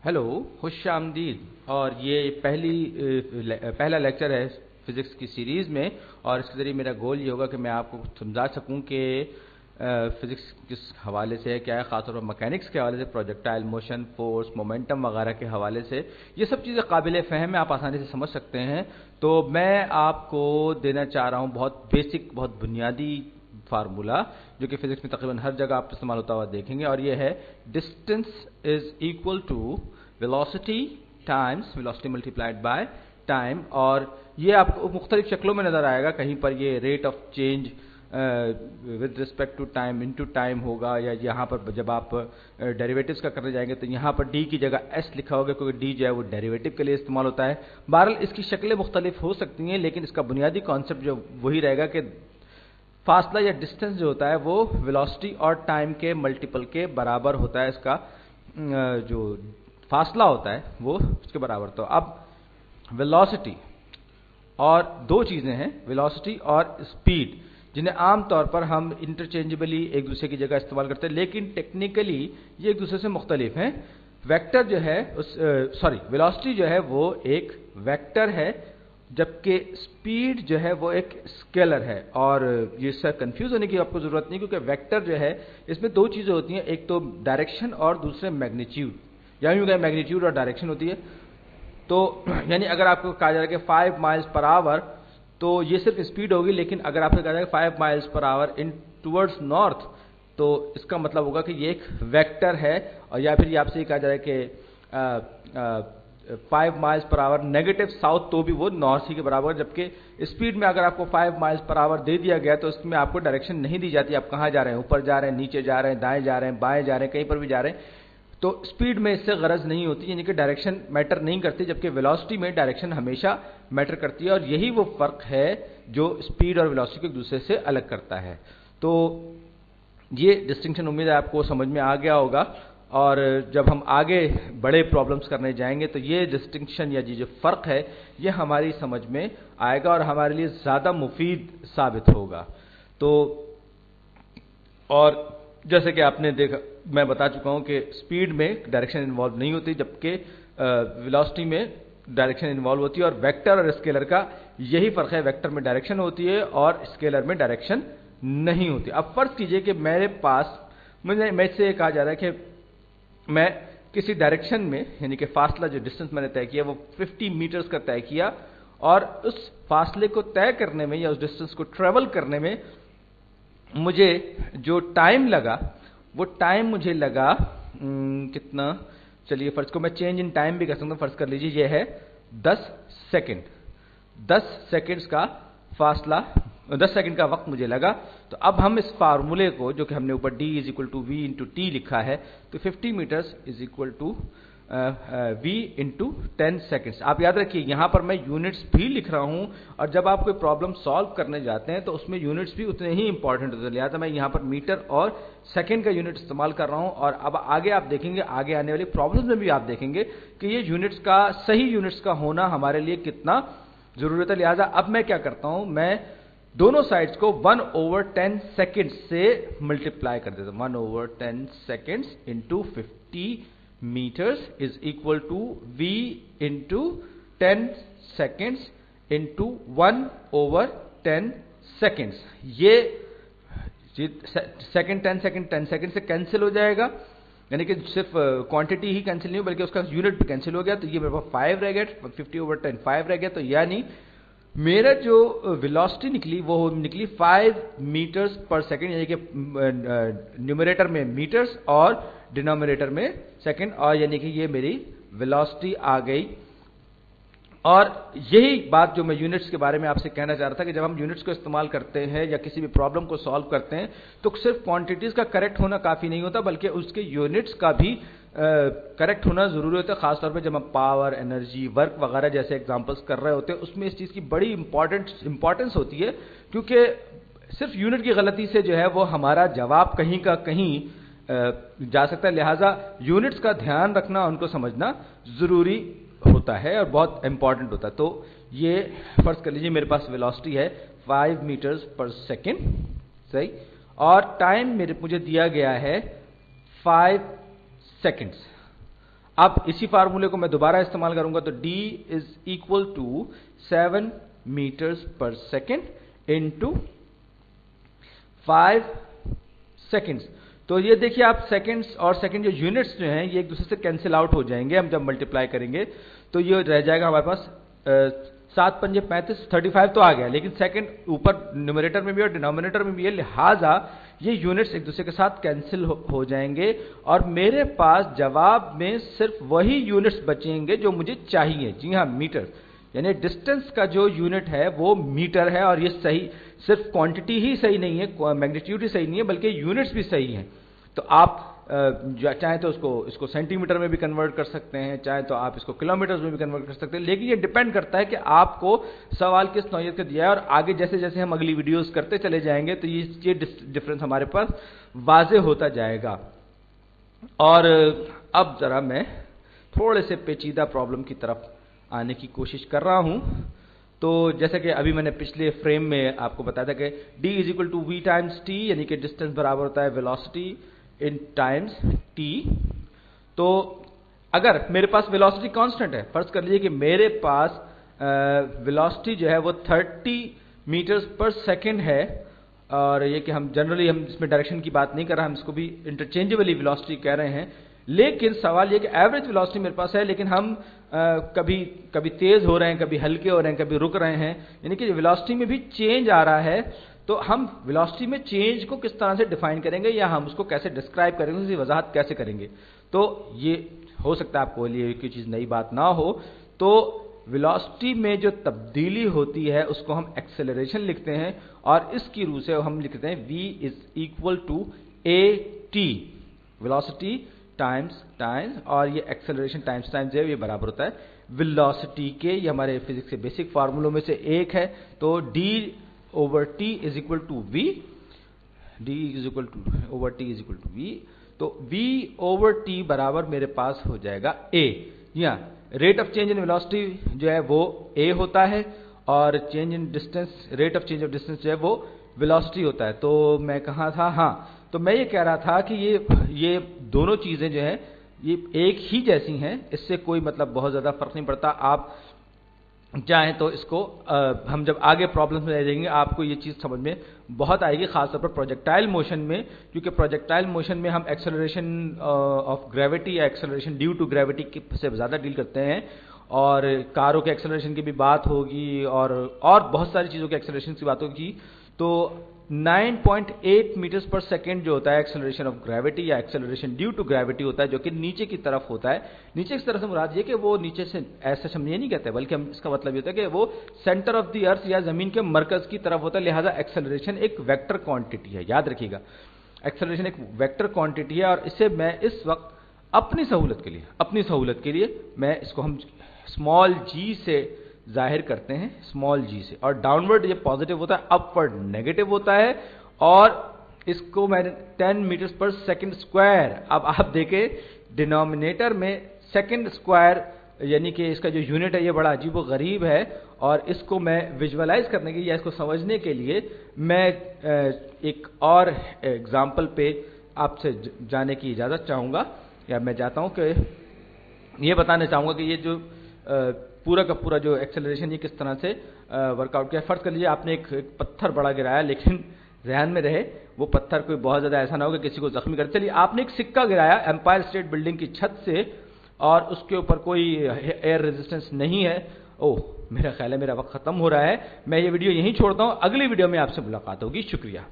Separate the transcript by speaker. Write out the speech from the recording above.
Speaker 1: Hello, खुश आमदीद। और ये पहला लेक्चर है फिज़िक्स की सीरीज़ में, और इसके ज़रिए मेरा गोल ये होगा कि मैं आपको समझा सकूं कि फिज़िक्स किस हवाले से है, क्या है, ख़ासतौर पर मैकेनिक्स के हवाले से, प्रोजेक्टाइल मोशन, फोर्स, मोमेंटम वगैरह के हवाले से। ये सब चीज़ें काबिल फ़हम है, आप आसानी से समझ सकते हैं। तो मैं आपको देना चाह रहा हूँ बहुत बेसिक, बहुत बुनियादी फार्मूला, जो कि फिजिक्स में तकरीबन हर जगह आप इस्तेमाल होता हुआ देखेंगे, और ये है distance is equal to velocity times velocity multiplied by time. और ये आपको मुख्तलिफ शक्लों में नजर आएगा। कहीं पर ये rate of change with respect to time into time होगा, या यहाँ पर जब आप डेरिवेटिव्स का करने जाएंगे तो यहाँ पर डी की जगह एस लिखा होगा, क्योंकि डी जो है वो डेरिवेटिव के लिए इस्तेमाल होता है। बहरहाल इसकी शक्लें मुख्तलिफ हो सकती हैं, लेकिन इसका बुनियादी कॉन्सेप्ट जो वही रहेगा कि फासला या डिस्टेंस जो होता है वो वेलोसिटी और टाइम के मल्टीपल के बराबर होता है। इसका जो फासला होता है वो उसके बराबर। तो अब वेलोसिटी और दो चीजें हैं, वेलोसिटी और स्पीड, जिन्हें आम तौर पर हम इंटरचेंजेबली एक दूसरे की जगह इस्तेमाल करते हैं, लेकिन टेक्निकली ये एक दूसरे से मुख्तलिफ हैं। वेक्टर जो है वेलोसिटी जो है वो एक वेक्टर है, जबकि स्पीड जो है वो एक स्केलर है। और ये इससे कंफ्यूज होने की आपको जरूरत नहीं, क्योंकि वेक्टर जो है इसमें दो चीजें होती हैं, एक तो डायरेक्शन और दूसरे मैग्नीट्यूड, या यूं कहें मैग्नीट्यूड और डायरेक्शन होती है। तो यानी अगर आपको कहा जाए कि 5 माइल्स पर आवर, तो ये सिर्फ स्पीड होगी, लेकिन अगर आपसे कहा जाए 5 माइल्स पर आवर इन टूवर्ड्स नॉर्थ, तो इसका मतलब होगा कि ये एक वेक्टर है। और या फिर ये आपसे कहा जाए कि 5 miles per hour negative south, तो भी वो नॉर्थ ही के बराबर। जबकि स्पीड में अगर आपको 5 माइल्स पर आवर दे दिया गया तो इसमें आपको डायरेक्शन नहीं दी जाती, आप कहाँ जा रहे हैं, ऊपर जा रहे हैं, नीचे जा रहे हैं, दाएं जा रहे हैं, बाएं जा रहे हैं, कहीं पर भी जा रहे हैं। तो स्पीड में इससे गरज नहीं होती, यानी कि डायरेक्शन मैटर नहीं करती, जबकि वेलोसिटी में डायरेक्शन हमेशा मैटर करती है। और यही वो फर्क है जो स्पीड और वेलोसिटी को एक दूसरे से अलग करता है। तो ये डिस्टिंक्शन उम्मीद है आपको समझ में आ गया होगा। और जब हम आगे बड़े प्रॉब्लम्स करने जाएंगे तो ये डिस्टिंक्शन या जो फर्क है ये हमारी समझ में आएगा और हमारे लिए ज्यादा मुफीद साबित होगा। तो और जैसे कि आपने देखा, मैं बता चुका हूं कि स्पीड में डायरेक्शन इन्वॉल्व नहीं होती, जबकि वेलोसिटी में डायरेक्शन इन्वॉल्व होती है। और वेक्टर और स्केलर का यही फर्क है, वेक्टर में डायरेक्शन होती है और स्केलर में डायरेक्शन नहीं होती। अब फर्ज कीजिए कि मेरे पास मुझसे कहा जा रहा है कि मैं किसी डायरेक्शन में, यानी कि फासला जो डिस्टेंस मैंने तय किया वो 50 मीटर्स का तय किया, और उस फासले को तय करने में या उस डिस्टेंस को ट्रेवल करने में मुझे जो टाइम लगा वो टाइम मुझे लगा कितना, चलिए फर्ज को मैं चेंज इन टाइम भी कर सकता हूं। फर्ज कर लीजिए ये है 10 सेकंड, 10 सेकंड्स का फासला, 10 सेकंड का वक्त मुझे लगा। तो अब हम इस फार्मूले को, जो कि हमने ऊपर d is equal to v into t लिखा है, तो 50 metres is equal to v into 10 seconds. आप याद रखिए यहां पर मैं यूनिट्स भी लिख रहा हूं, और जब आप कोई प्रॉब्लम सॉल्व करने जाते हैं तो उसमें यूनिट्स भी उतने ही इंपॉर्टेंट होते हैं। लिहाजा मैं यहां पर मीटर और सेकंड का यूनिट इस्तेमाल कर रहा हूं। और अब आगे आप देखेंगे, आगे आने वाली प्रॉब्लम्स में भी आप देखेंगे कि ये यूनिट्स का, सही यूनिट्स का होना हमारे लिए कितना जरूरत है। लिहाजा अब मैं क्या करता हूं, मैं दोनों साइड्स को 1/10 सेकेंड से मल्टीप्लाई कर देता हूं। 1/10 seconds into 50 meters is equal to v into 10 seconds into 1/10 seconds। ये सेकंड 10 सेकंड 10 सेकंड से कैंसिल हो जाएगा, यानी कि सिर्फ क्वांटिटी ही कैंसिल नहीं हो बल्कि उसका यूनिट भी कैंसिल हो गया। तो ये मेरे पास 5 रह गया, 50/10 5 रह गया। तो यानी मेरा जो वेलोसिटी निकली वो निकली 5 मीटर्स पर सेकेंड, यानी कि न्यूमरेटर में मीटर्स और डिनोमिनेटर में सेकेंड, और यानी कि ये मेरी वेलोसिटी आ गई। और यही बात जो मैं यूनिट्स के बारे में आपसे कहना चाह रहा था कि जब हम यूनिट्स को इस्तेमाल करते हैं या किसी भी प्रॉब्लम को सॉल्व करते हैं तो सिर्फ क्वांटिटीज का करेक्ट होना काफी नहीं होता, बल्कि उसके यूनिट्स का भी करेक्ट होना जरूरी होता है। खासतौर पे जब हम पावर, एनर्जी, वर्क वगैरह जैसे एग्जांपल्स कर रहे होते हैं, उसमें इस चीज की बड़ी इंपॉर्टेंस होती है, क्योंकि सिर्फ यूनिट की गलती से जो है वो हमारा जवाब कहीं का कहीं जा सकता है। लिहाजा यूनिट्स का ध्यान रखना, उनको समझना जरूरी होता है और बहुत इंपॉर्टेंट होता है। तो ये फर्ज कर लीजिए मेरे पास वेलोसिटी है 5 मीटर्स पर सेकेंड, सही, और टाइम मुझे दिया गया है 5 सेकेंड्स। अब इसी फार्मूले को मैं दोबारा इस्तेमाल करूंगा, तो d is equal to 7 metres per second into 5 seconds. तो ये देखिए आप सेकेंड्स और सेकेंड जो यूनिट्स जो हैं ये एक दूसरे से कैंसिल आउट हो जाएंगे, हम जब मल्टीप्लाई करेंगे तो ये रह जाएगा हमारे पास 7 पंजे 35, 35 तो आ गया, लेकिन सेकंड ऊपर न्यूमरेटर में भी और डिनोमिनेटर में भी है, लिहाजा ये यूनिट्स एक दूसरे के साथ कैंसिल हो जाएंगे और मेरे पास जवाब में सिर्फ वही यूनिट्स बचेंगे जो मुझे चाहिए। जी हाँ, मीटर, यानी डिस्टेंस का जो यूनिट है वो मीटर है। और ये सही, सिर्फ क्वांटिटी ही सही नहीं है, मैग्नीट्यूड ही सही नहीं है, बल्कि यूनिट्स भी सही हैं। तो आप चाहे तो इसको सेंटीमीटर में भी कन्वर्ट कर सकते हैं, चाहे तो आप इसको किलोमीटर्स में भी कन्वर्ट कर सकते हैं, लेकिन ये डिपेंड करता है कि आपको सवाल किस नौइयत का दिया है। और आगे जैसे जैसे हम अगली वीडियोस करते चले जाएंगे तो ये डिफरेंस हमारे पास वाजे होता जाएगा। और अब जरा मैं थोड़े से पेचीदा प्रॉब्लम की तरफ आने की कोशिश कर रहा हूं। तो जैसे कि अभी मैंने पिछले फ्रेम में आपको बताया था कि d is equal to v times t, यानी कि डिस्टेंस बराबर होता है वेलोसिटी इन टाइम्स t। तो अगर मेरे पास वेलोसिटी कांस्टेंट है, फर्ज कर लीजिए कि मेरे पास वेलोसिटी जो है वो 30 मीटर्स पर सेकेंड है, और ये कि हम जनरली हम इसमें डायरेक्शन की बात नहीं कर रहे, हम इसको भी इंटरचेंजेबली वेलोसिटी कह रहे हैं। लेकिन सवाल ये कि एवरेज वेलोसिटी मेरे पास है, लेकिन हम कभी तेज हो रहे हैं, कभी हल्के हो रहे हैं, कभी रुक रहे हैं, यानी कि वेलोसिटी में भी चेंज आ रहा है। तो हम वेलोसिटी में चेंज को किस तरह से डिफाइन करेंगे या हम उसको कैसे डिस्क्राइब करेंगे, उसकी वजाहत कैसे करेंगे। तो ये हो सकता है आपको लिए कोई चीज नई बात ना हो। तो वेलोसिटी में जो तब्दीली होती है उसको हम एक्सेलरेशन लिखते हैं, और इसकी रूह से हम लिखते हैं v is equal to at, velocity times times, और ये एक्सेलरेशन टाइम्स टाइम्स है, ये बराबर होता है वेलोसिटी के। ये हमारे फिजिक्स के बेसिक फार्मूलों में से एक है। तो d over t is equal to v, d is equal to over t is equal to v। तो v ओवर t बराबर मेरे पास हो जाएगा a। या rate of change in velocity जो है वो a होता है, और change in distance, rate of change of distance जो है वो वेलोसिटी होता है। तो मैं कहाँ था, हाँ, तो मैं ये कह रहा था कि ये दोनों चीजें जो हैं ये एक ही जैसी हैं, इससे कोई मतलब बहुत ज्यादा फर्क नहीं पड़ता। आप चाहें तो इसको हम जब आगे प्रॉब्लम्स में जाएंगे आपको ये चीज समझ में बहुत आएगी, खासतौर पर प्रोजेक्टाइल मोशन में, क्योंकि प्रोजेक्टाइल मोशन में हम एक्सेलरेशन ऑफ ग्रेविटी या एक्सेलरेशन ड्यू टू ग्रेविटी से ज्यादा डील करते हैं, और कारों के एक्सेलरेशन की भी बात होगी और बहुत सारी चीजों के एक्सेलरेशन की बात होगी। तो 9.8 मीटर्स पर सेकेंड जो होता है एक्सेलरेशन ऑफ ग्रेविटी या एक्सेलरेशन ड्यू टू ग्रेविटी होता है, जो कि नीचे की तरफ होता है। नीचे की तरफ से मुराद ये कि वो नीचे से ऐसे हम ये नहीं कहते, बल्कि हम इसका मतलब ये होता है कि वो सेंटर ऑफ द अर्थ या जमीन के मरकज की तरफ होता है। लिहाजा एक्सेलरेशन एक वेक्टर क्वांटिटी है, याद रखिएगा, एक्सेलरेशन एक वेक्टर क्वांटिटी है। और इसे मैं इस वक्त अपनी सहूलत के लिए मैं इसको हम स्मॉल g से जाहिर करते हैं, स्मॉल g से। और डाउनवर्ड ये पॉजिटिव होता है, अपवर्ड नेगेटिव होता है, और इसको मैंने 10 मीटर्स पर सेकंड स्क्वायर। अब आप देखें डिनोमिनेटर में सेकंड स्क्वायर, यानी कि इसका जो यूनिट है ये बड़ा अजीब व गरीब है, और इसको मैं विजुअलाइज करने के लिए या इसको समझने के लिए मैं एक और एग्जाम्पल पे आपसे जाने की इजाजत चाहूंगा, या मैं चाहता हूं कि ये बताना चाहूंगा कि ये जो पूरा का पूरा जो एक्सेलरेशन ये किस तरह से वर्कआउट किया। फर्ज कर लीजिए आपने एक पत्थर बड़ा गिराया, लेकिन ध्यान में रहे वो पत्थर कोई बहुत ज्यादा ऐसा ना हो कि किसी को जख्मी करे। चलिए आपने एक सिक्का गिराया एम्पायर स्टेट बिल्डिंग की छत से, और उसके ऊपर कोई एयर रेजिस्टेंस नहीं है। ओह, मेरा ख्याल है मेरा वक्त खत्म हो रहा है, मैं ये वीडियो यहीं छोड़ता हूं, अगली वीडियो में आपसे मुलाकात होगी। शुक्रिया।